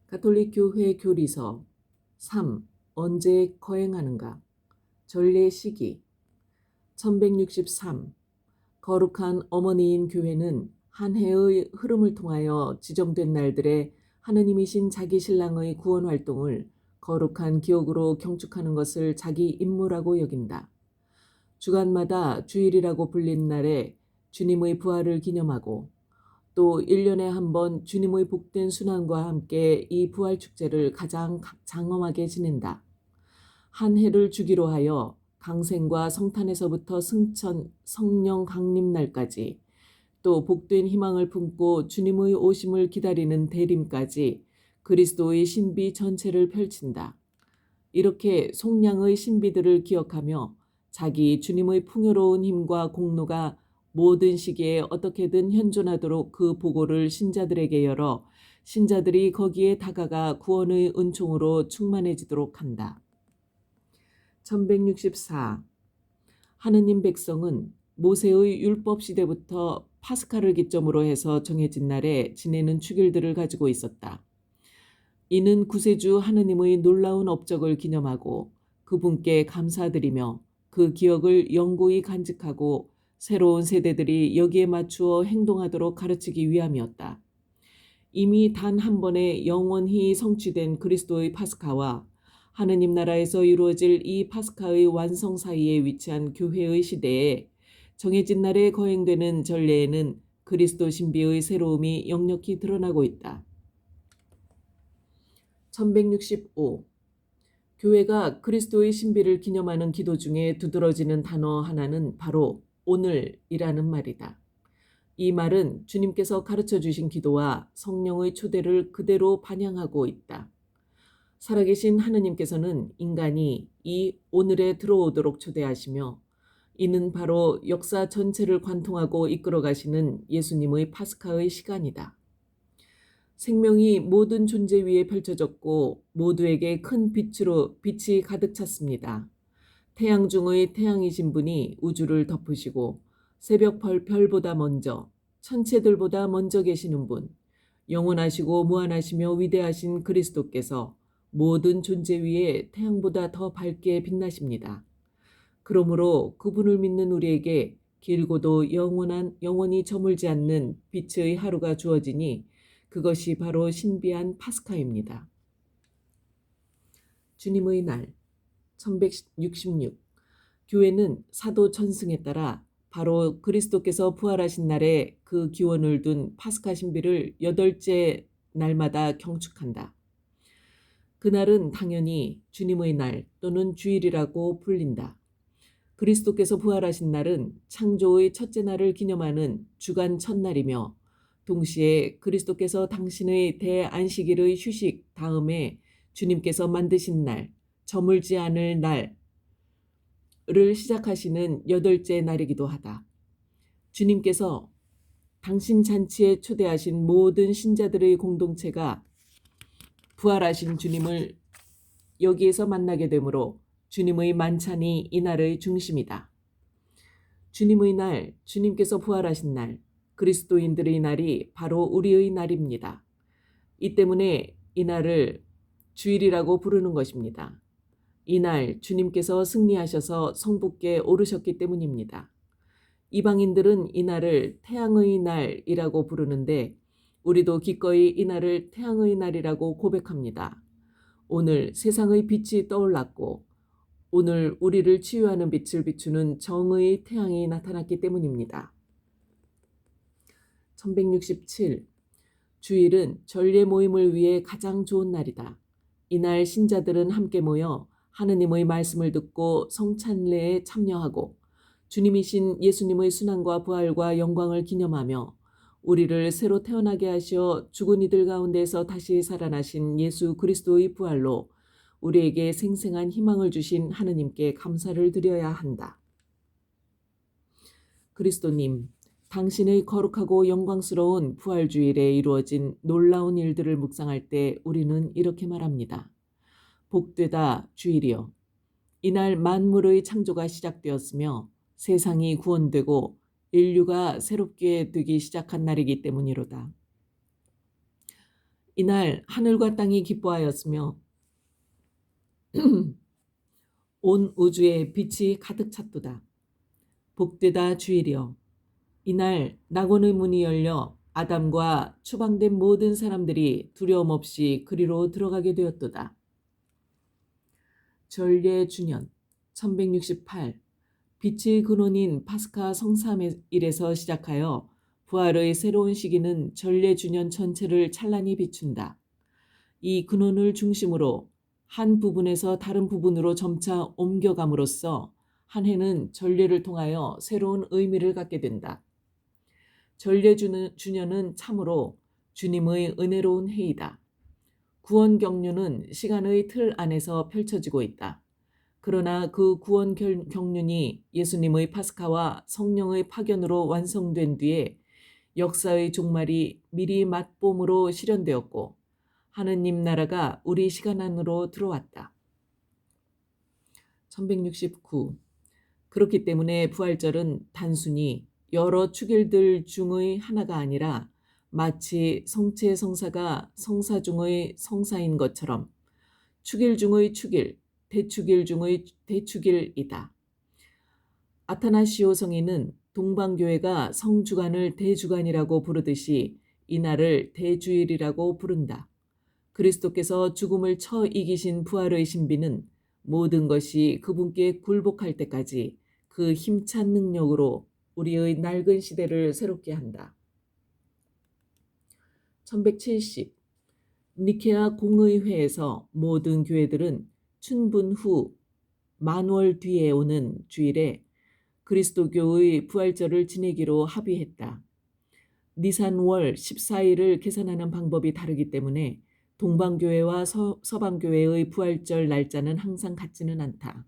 가톨릭 교회 교리서 3. 언제 거행하는가? 전례 시기 1163. 거룩한 어머니인 교회는 한 해의 흐름을 통하여 지정된 날들에 하느님이신 자기 신랑의 구원 활동을 거룩한 기억으로 경축하는 것을 자기 임무라고 여긴다. 주간마다 주일이라고 불린 날에 주님의 부활을 기념하고 또 1년에 한 번 주님의 복된 순환과 함께 이 부활 축제를 가장 장엄하게 지낸다. 한 해를 주기로 하여 강생과 성탄에서부터 승천, 성령 강림날까지 또 복된 희망을 품고 주님의 오심을 기다리는 대림까지 그리스도의 신비 전체를 펼친다. 이렇게 속량의 신비들을 기억하며 자기 주님의 풍요로운 힘과 공로가 모든 시기에 어떻게든 현존하도록 그 보고를 신자들에게 열어 신자들이 거기에 다가가 구원의 은총으로 충만해지도록 한다. 1164. 하느님 백성은 모세의 율법 시대부터 파스카를 기점으로 해서 정해진 날에 지내는 축일들을 가지고 있었다. 이는 구세주 하느님의 놀라운 업적을 기념하고 그분께 감사드리며 그 기억을 영구히 간직하고 새로운 세대들이 여기에 맞추어 행동하도록 가르치기 위함이었다. 이미 단 한 번에 영원히 성취된 그리스도의 파스카와 하느님 나라에서 이루어질 이 파스카의 완성 사이에 위치한 교회의 시대에 정해진 날에 거행되는 전례에는 그리스도 신비의 새로움이 역력히 드러나고 있다. 1165. 교회가 그리스도의 신비를 기념하는 기도 중에 두드러지는 단어 하나는 바로 오늘이라는 말이다. 이 말은 주님께서 가르쳐 주신 기도와 성령의 초대를 그대로 반영하고 있다. 살아계신 하느님께서는 인간이 이 오늘에 들어오도록 초대하시며 이는 바로 역사 전체를 관통하고 이끌어 가시는 예수님의 파스카의 시간이다. 생명이 모든 존재 위에 펼쳐졌고 모두에게 큰 빛이 가득 찼습니다. 태양 중의 태양이신 분이 우주를 덮으시고 새벽 별보다 먼저 천체들보다 먼저 계시는 분, 영원하시고 무한하시며 위대하신 그리스도께서 모든 존재 위에 태양보다 더 밝게 빛나십니다. 그러므로 그분을 믿는 우리에게 길고도 영원히 저물지 않는 빛의 하루가 주어지니 그것이 바로 신비한 파스카입니다. 주님의 날 1166. 교회는 사도 전승에 따라 바로 그리스도께서 부활하신 날에 그 기원을 둔 파스카 신비를 8째 날마다 경축한다. 그날은 당연히 주님의 날 또는 주일이라고 불린다. 그리스도께서 부활하신 날은 창조의 첫째 날을 기념하는 주간 첫날이며 동시에 그리스도께서 당신의 대안식일의 휴식 다음에 주님께서 만드신 날, 저물지 않을 날을 시작하시는 8째 날이기도 하다. 주님께서 당신 잔치에 초대하신 모든 신자들의 공동체가 부활하신 주님을 여기에서 만나게 되므로 주님의 만찬이 이 날의 중심이다. 주님의 날, 주님께서 부활하신 날, 그리스도인들의 날이 바로 우리의 날입니다. 이 때문에 이 날을 주일이라고 부르는 것입니다. 이 날 주님께서 승리하셔서 성부께 오르셨기 때문입니다. 이방인들은 이 날을 태양의 날이라고 부르는데 우리도 기꺼이 이 날을 태양의 날이라고 고백합니다. 오늘 세상의 빛이 떠올랐고 오늘 우리를 치유하는 빛을 비추는 정의의 태양이 나타났기 때문입니다. 1167. 주일은 전례 모임을 위해 가장 좋은 날이다. 이날 신자들은 함께 모여 하느님의 말씀을 듣고 성찬례에 참여하고 주님이신 예수님의 순환과 부활과 영광을 기념하며 우리를 새로 태어나게 하시어 죽은 이들 가운데서 다시 살아나신 예수 그리스도의 부활로 우리에게 생생한 희망을 주신 하느님께 감사를 드려야 한다. 그리스도님, 당신의 거룩하고 영광스러운 부활주일에 이루어진 놀라운 일들을 묵상할 때 우리는 이렇게 말합니다. 복되다 주일이여. 이날 만물의 창조가 시작되었으며 세상이 구원되고 인류가 새롭게 되기 시작한 날이기 때문이로다. 이날 하늘과 땅이 기뻐하였으며 온 우주에 빛이 가득 찼도다. 복되다 주일이여. 이날 낙원의 문이 열려 아담과 추방된 모든 사람들이 두려움 없이 그리로 들어가게 되었도다. 전례 주년 1168 빛의 근원인 파스카 성삼일에서 시작하여 부활의 새로운 시기는 전례 주년 전체를 찬란히 비춘다. 이 근원을 중심으로 한 부분에서 다른 부분으로 점차 옮겨감으로써 한 해는 전례를 통하여 새로운 의미를 갖게 된다. 전례 주년은 참으로 주님의 은혜로운 해이다. 구원 경륜은 시간의 틀 안에서 펼쳐지고 있다. 그러나 그 구원 경륜이 예수님의 파스카와 성령의 파견으로 완성된 뒤에 역사의 종말이 미리 맛봄으로 실현되었고 하느님 나라가 우리 시간 안으로 들어왔다. 1169 그렇기 때문에 부활절은 단순히 여러 축일들 중의 하나가 아니라 마치 성체 성사가 성사 중의 성사인 것처럼 축일 중의 축일, 대축일 중의 대축일이다. 아타나시오 성인은 동방교회가 성주간을 대주간이라고 부르듯이 이날을 대주일이라고 부른다. 그리스도께서 죽음을 쳐 이기신 부활의 신비는 모든 것이 그분께 굴복할 때까지 그 힘찬 능력으로 우리의 낡은 시대를 새롭게 한다. 1170 니케아 공의회에서 모든 교회들은 춘분 후 만월 뒤에 오는 주일에 그리스도교의 부활절을 지내기로 합의했다. 니산월 14일을 계산하는 방법이 다르기 때문에 동방교회와 서방교회의 부활절 날짜는 항상 같지는 않다.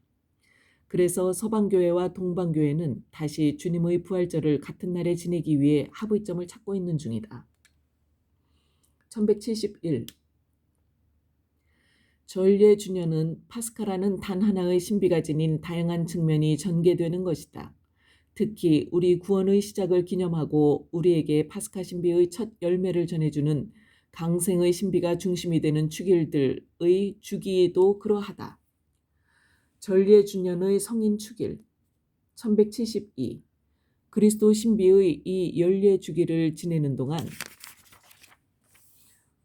그래서 서방교회와 동방교회는 다시 주님의 부활절을 같은 날에 지내기 위해 합의점을 찾고 있는 중이다. 1171 전례 주년은 파스카라는 단 하나의 신비가 지닌 다양한 측면이 전개되는 것이다. 특히 우리 구원의 시작을 기념하고 우리에게 파스카 신비의 첫 열매를 전해주는 강생의 신비가 중심이 되는 축일들의 주기도 그러하다. 전례 주년의 성인 축일 1172 그리스도 신비의 이 연례 주기를 지내는 동안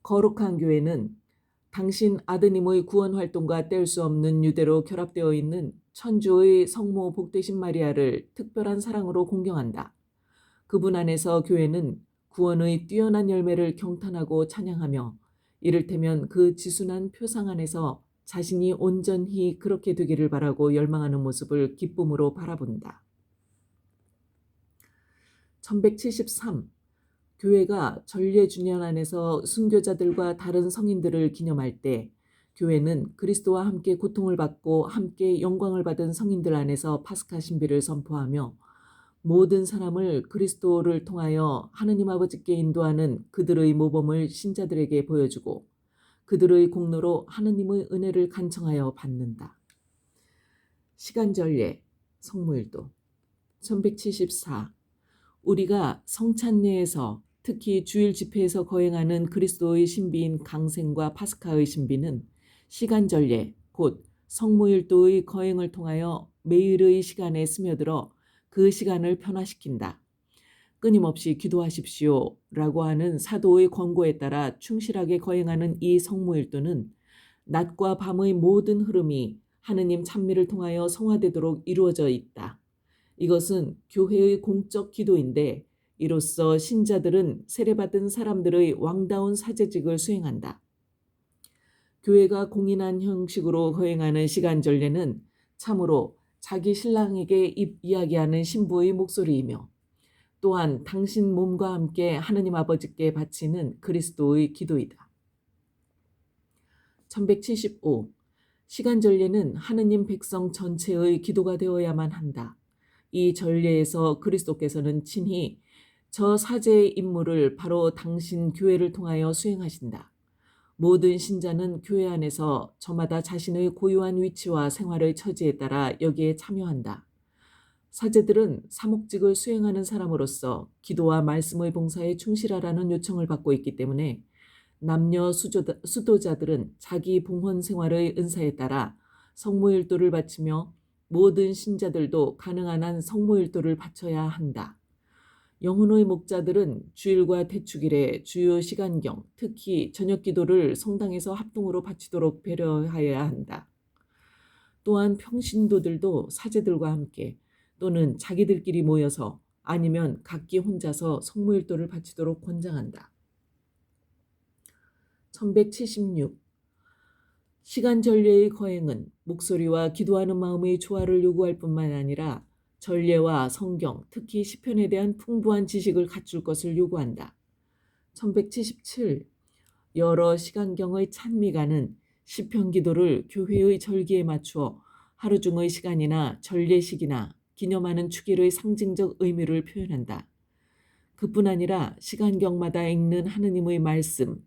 거룩한 교회는 당신 아드님의 구원 활동과 뗄 수 없는 유대로 결합되어 있는 천주의 성모 복되신 마리아를 특별한 사랑으로 공경한다. 그분 안에서 교회는 구원의 뛰어난 열매를 경탄하고 찬양하며 이를테면 그 지순한 표상 안에서 자신이 온전히 그렇게 되기를 바라고 열망하는 모습을 기쁨으로 바라본다. 1173 교회가 전례 주년 안에서 순교자들과 다른 성인들을 기념할 때 교회는 그리스도와 함께 고통을 받고 함께 영광을 받은 성인들 안에서 파스카 신비를 선포하며 모든 사람을 그리스도를 통하여 하느님 아버지께 인도하는 그들의 모범을 신자들에게 보여주고 그들의 공로로 하느님의 은혜를 간청하여 받는다. 시간전례 성무일도 1174 우리가 성찬례에서 특히 주일 집회에서 거행하는 그리스도의 신비인 강생과 파스카의 신비는 시간전례 곧 성무일도의 거행을 통하여 매일의 시간에 스며들어 그 시간을 변화시킨다. 끊임없이 기도하십시오 라고 하는 사도의 권고에 따라 충실하게 거행하는 이 성무일도는 낮과 밤의 모든 흐름이 하느님 찬미를 통하여 성화되도록 이루어져 있다. 이것은 교회의 공적 기도인데 이로써 신자들은 세례받은 사람들의 왕다운 사제직을 수행한다. 교회가 공인한 형식으로 거행하는 시간전례는 참으로 자기 신랑에게 이야기하는 신부의 목소리이며 또한 당신 몸과 함께 하느님 아버지께 바치는 그리스도의 기도이다. 1175 시간전례는 하느님 백성 전체의 기도가 되어야만 한다. 이 전례에서 그리스도께서는 친히 저 사제의 임무를 바로 당신 교회를 통하여 수행하신다. 모든 신자는 교회 안에서 저마다 자신의 고유한 위치와 생활의 처지에 따라 여기에 참여한다. 사제들은 사목직을 수행하는 사람으로서 기도와 말씀의 봉사에 충실하라는 요청을 받고 있기 때문에 남녀 수도자들은 자기 봉헌 생활의 은사에 따라 성모일도를 바치며 모든 신자들도 가능한 한 성모일도를 바쳐야 한다. 영혼의 목자들은 주일과 대축일에 주요 시간경, 특히 저녁 기도를 성당에서 합동으로 바치도록 배려하여야 한다. 또한 평신도들도 사제들과 함께 또는 자기들끼리 모여서 아니면 각기 혼자서 성모일도를 바치도록 권장한다. 1176. 시간 전례의 거행은 목소리와 기도하는 마음의 조화를 요구할 뿐만 아니라 전례와 성경, 특히 시편에 대한 풍부한 지식을 갖출 것을 요구한다. 1177. 여러 시간경의 찬미가는 시편 기도를 교회의 절기에 맞추어 하루 중의 시간이나 전례식이나 기념하는 축일의 상징적 의미를 표현한다. 그뿐 아니라 시간경마다 읽는 하느님의 말씀과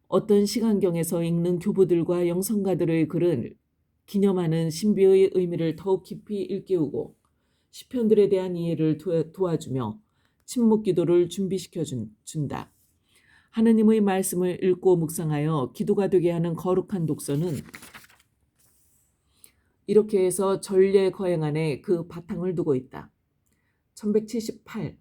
어떤 시간경에서 읽는 교부들과 영성가들의 글을 기념하는 신비의 의미를 더욱 깊이 일깨우고 시편들에 대한 이해를 도와주며 침묵 기도를 준비시켜 준다. 하느님의 말씀을 읽고 묵상하여 기도가 되게 하는 거룩한 독서는 이렇게 해서 전례 거행 안에 그 바탕을 두고 있다. 1178.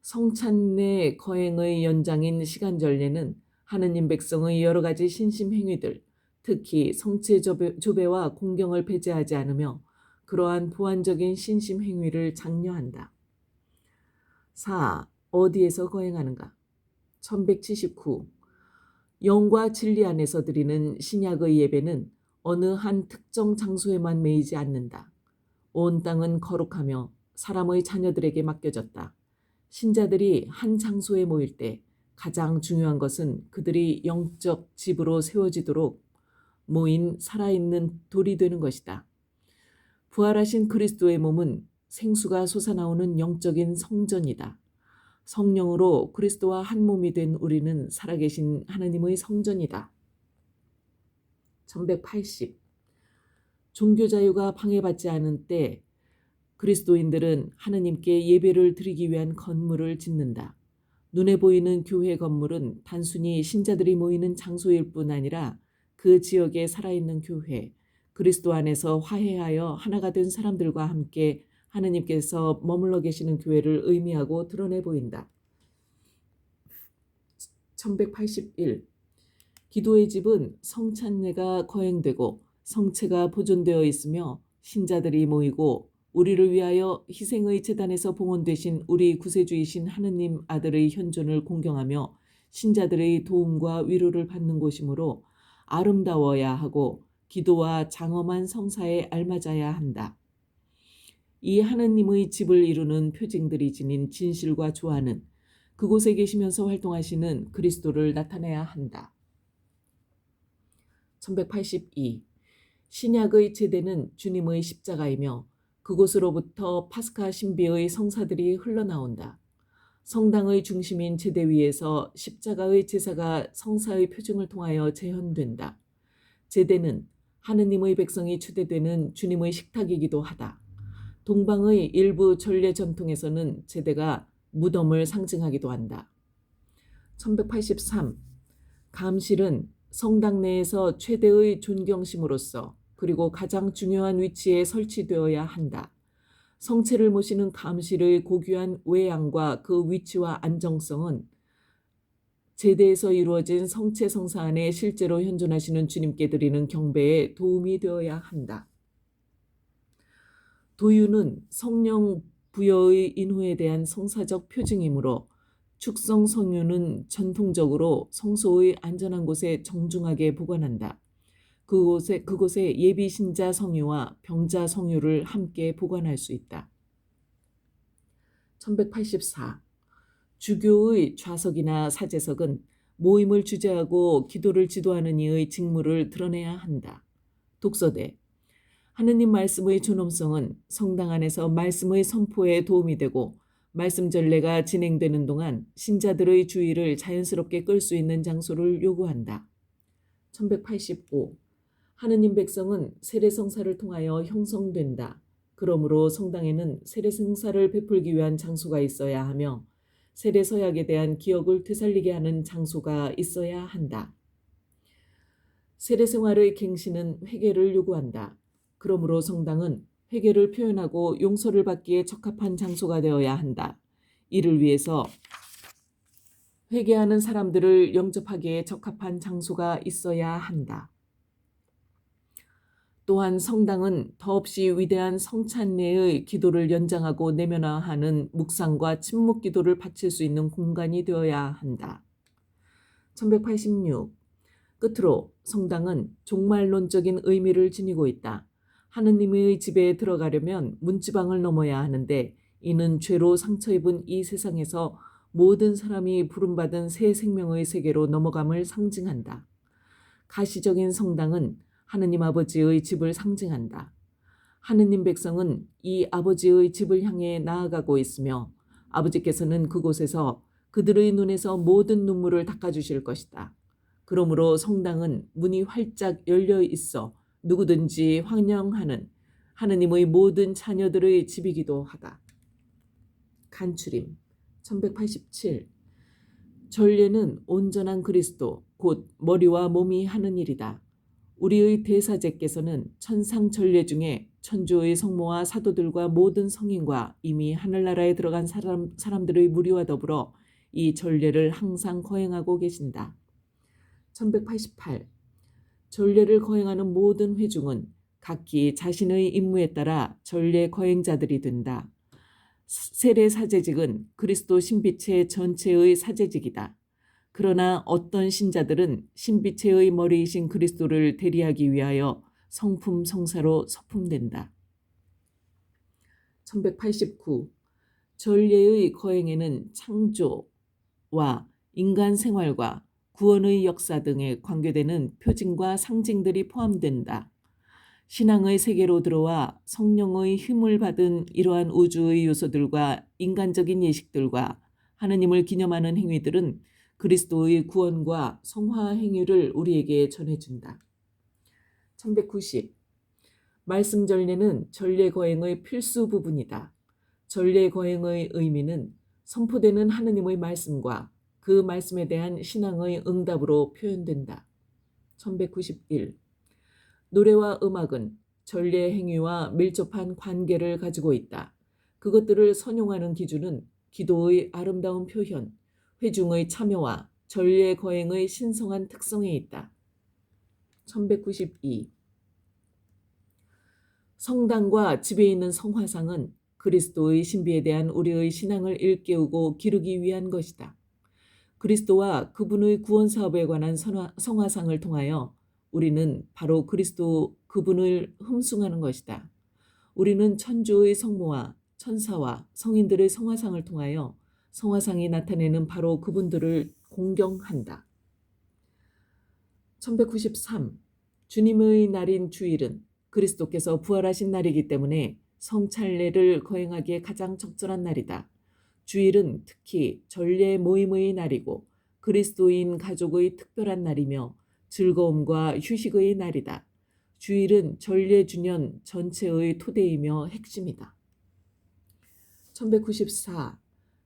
성찬례 거행의 연장인 시간 전례는 하느님 백성의 여러 가지 신심 행위들, 특히 성체 조배와 공경을 배제하지 않으며 그러한 보완적인 신심 행위를 장려한다. 4. 어디에서 거행하는가? 1179. 영과 진리 안에서 드리는 신약의 예배는 어느 한 특정 장소에만 매이지 않는다. 온 땅은 거룩하며 사람의 자녀들에게 맡겨졌다. 신자들이 한 장소에 모일 때 가장 중요한 것은 그들이 영적 집으로 세워지도록 모인 살아있는 돌이 되는 것이다. 부활하신 그리스도의 몸은 생수가 솟아나오는 영적인 성전이다. 성령으로 그리스도와 한 몸이 된 우리는 살아계신 하나님의 성전이다. 1180. 종교 자유가 방해받지 않은 때 그리스도인들은 하느님께 예배를 드리기 위한 건물을 짓는다. 눈에 보이는 교회 건물은 단순히 신자들이 모이는 장소일 뿐 아니라 그 지역에 살아있는 교회, 그리스도 안에서 화해하여 하나가 된 사람들과 함께 하느님께서 머물러 계시는 교회를 의미하고 드러내 보인다. 1181. 기도의 집은 성찬례가 거행되고 성체가 보존되어 있으며 신자들이 모이고 우리를 위하여 희생의 제단에서 봉헌되신 우리 구세주이신 하느님 아들의 현존을 공경하며 신자들의 도움과 위로를 받는 곳이므로 아름다워야 하고 기도와 장엄한 성사에 알맞아야 한다. 이 하느님의 집을 이루는 표징들이 지닌 진실과 조화는 그곳에 계시면서 활동하시는 그리스도를 나타내야 한다. 1182. 신약의 제대는 주님의 십자가이며 그곳으로부터 파스카 신비의 성사들이 흘러나온다. 성당의 중심인 제대 위에서 십자가의 제사가 성사의 표징을 통하여 재현된다. 제대는 하느님의 백성이 추대되는 주님의 식탁이기도 하다. 동방의 일부 전례 전통에서는 제대가 무덤을 상징하기도 한다. 1183. 감실은 성당 내에서 최대의 존경심으로써 그리고 가장 중요한 위치에 설치되어야 한다. 성체를 모시는 감실의 고귀한 외양과 그 위치와 안정성은 제대에서 이루어진 성체 성사 안에 실제로 현존하시는 주님께 드리는 경배에 도움이 되어야 한다. 도유는 성령 부여의 인후에 대한 성사적 표징이므로 축성 성유는 전통적으로 성소의 안전한 곳에 정중하게 보관한다. 그곳에 예비 신자 성유와 병자 성유를 함께 보관할 수 있다. 1184. 주교의 좌석이나 사제석은 모임을 주재하고 기도를 지도하는 이의 직무를 드러내야 한다. 독서대. 하느님 말씀의 존엄성은 성당 안에서 말씀의 선포에 도움이 되고 말씀 전례가 진행되는 동안 신자들의 주의를 자연스럽게 끌 수 있는 장소를 요구한다. 1185. 하느님 백성은 세례성사를 통하여 형성된다. 그러므로 성당에는 세례성사를 베풀기 위한 장소가 있어야 하며 세례 서약에 대한 기억을 되살리게 하는 장소가 있어야 한다. 세례 생활의 갱신은 회개를 요구한다. 그러므로 성당은 회개를 표현하고 용서를 받기에 적합한 장소가 되어야 한다. 이를 위해서 회개하는 사람들을 영접하기에 적합한 장소가 있어야 한다. 또한 성당은 더없이 위대한 성찬례의 기도를 연장하고 내면화하는 묵상과 침묵 기도를 바칠 수 있는 공간이 되어야 한다. 1186. 끝으로 성당은 종말론적인 의미를 지니고 있다. 하느님의 집에 들어가려면 문지방을 넘어야 하는데 이는 죄로 상처 입은 이 세상에서 모든 사람이 부름받은 새 생명의 세계로 넘어감을 상징한다. 가시적인 성당은 하느님 아버지의 집을 상징한다. 하느님 백성은 이 아버지의 집을 향해 나아가고 있으며 아버지께서는 그곳에서 그들의 눈에서 모든 눈물을 닦아주실 것이다. 그러므로 성당은 문이 활짝 열려 있어 누구든지 환영하는 하느님의 모든 자녀들의 집이기도 하다. 간추림 1187. 전례는 온전한 그리스도 곧 머리와 몸이 하는 일이다. 우리의 대사제께서는 천상 전례 중에 천주의 성모와 사도들과 모든 성인과 이미 하늘나라에 들어간 사람들의 무리와 더불어 이 전례를 항상 거행하고 계신다. 1188. 전례를 거행하는 모든 회중은 각기 자신의 임무에 따라 전례 거행자들이 된다. 세례 사제직은 그리스도 신비체 전체의 사제직이다. 그러나 어떤 신자들은 신비체의 머리이신 그리스도를 대리하기 위하여 성품 성사로 서품된다. 1189. 전례의 거행에는 창조와 인간 생활과 구원의 역사 등에 관계되는 표징과 상징들이 포함된다. 신앙의 세계로 들어와 성령의 힘을 받은 이러한 우주의 요소들과 인간적인 예식들과 하느님을 기념하는 행위들은 그리스도의 구원과 성화 행위를 우리에게 전해준다. 1190. 말씀 전례는 전례 거행의 필수 부분이다. 전례 거행의 의미는 선포되는 하느님의 말씀과 그 말씀에 대한 신앙의 응답으로 표현된다. 1191. 노래와 음악은 전례 행위와 밀접한 관계를 가지고 있다. 그것들을 선용하는 기준은 기도의 아름다운 표현, 회중의 참여와 전례 거행의 신성한 특성에 있다. 1192. 성당과 집에 있는 성화상은 그리스도의 신비에 대한 우리의 신앙을 일깨우고 기르기 위한 것이다. 그리스도와 그분의 구원 사업에 관한 성화상을 통하여 우리는 바로 그리스도 그분을 흠숭하는 것이다. 우리는 천주의 성모와 천사와 성인들의 성화상을 통하여 성화상이 나타내는 바로 그분들을 공경한다. 1193. 주님의 날인 주일은 그리스도께서 부활하신 날이기 때문에 성찬례를 거행하기에 가장 적절한 날이다. 주일은 특히 전례 모임의 날이고 그리스도인 가족의 특별한 날이며 즐거움과 휴식의 날이다. 주일은 전례 주년 전체의 토대이며 핵심이다. 1194.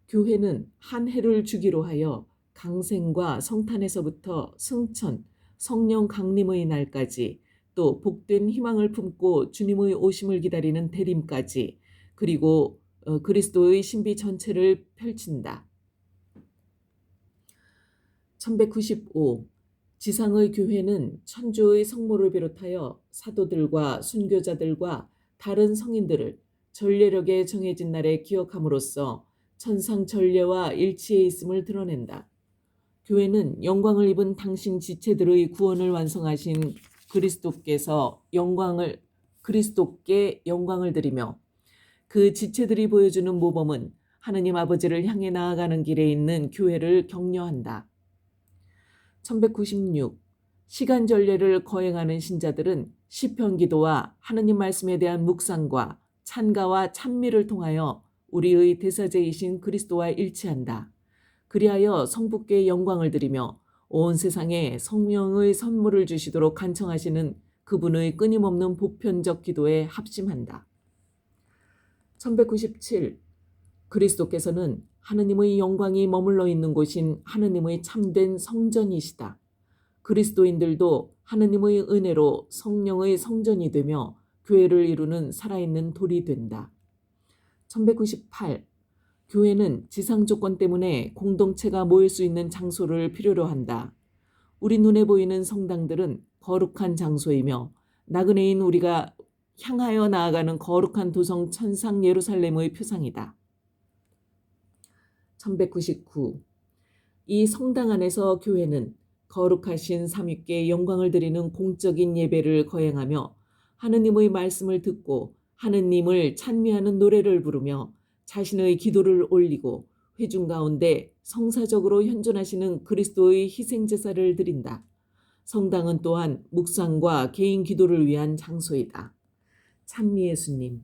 교회는 한 해를 주기로 하여 강생과 성탄에서부터 승천, 성령 강림의 날까지 또 복된 희망을 품고 주님의 오심을 기다리는 대림까지 그리고 그리스도의 신비 전체를 펼친다. 1195. 지상의 교회는 천주의 성모를 비롯하여 사도들과 순교자들과 다른 성인들을 전례력에 정해진 날에 기억함으로써 천상 전례와 일치해 있음을 드러낸다. 교회는 영광을 입은 당신 지체들의 구원을 완성하신 그리스도께 영광을 드리며 그 지체들이 보여주는 모범은 하느님 아버지를 향해 나아가는 길에 있는 교회를 격려한다. 1196. 시간 전례를 거행하는 신자들은 시편 기도와 하느님 말씀에 대한 묵상과 찬가와 찬미를 통하여 우리의 대사제이신 그리스도와 일치한다. 그리하여 성부께 영광을 드리며 온 세상에 성령의 선물을 주시도록 간청하시는 그분의 끊임없는 보편적 기도에 합심한다. 1197. 그리스도께서는 하느님의 영광이 머물러 있는 곳인 하느님의 참된 성전이시다. 그리스도인들도 하느님의 은혜로 성령의 성전이 되며 교회를 이루는 살아있는 돌이 된다. 1198. 교회는 지상 조건 때문에 공동체가 모일 수 있는 장소를 필요로 한다. 우리 눈에 보이는 성당들은 거룩한 장소이며 나그네인 우리가 향하여 나아가는 거룩한 도성 천상 예루살렘의 표상이다. 1199. 이 성당 안에서 교회는 거룩하신 삼위께 영광을 드리는 공적인 예배를 거행하며 하느님의 말씀을 듣고 하느님을 찬미하는 노래를 부르며 자신의 기도를 올리고 회중 가운데 성사적으로 현존하시는 그리스도의 희생제사를 드린다. 성당은 또한 묵상과 개인 기도를 위한 장소이다. 찬미 예수님.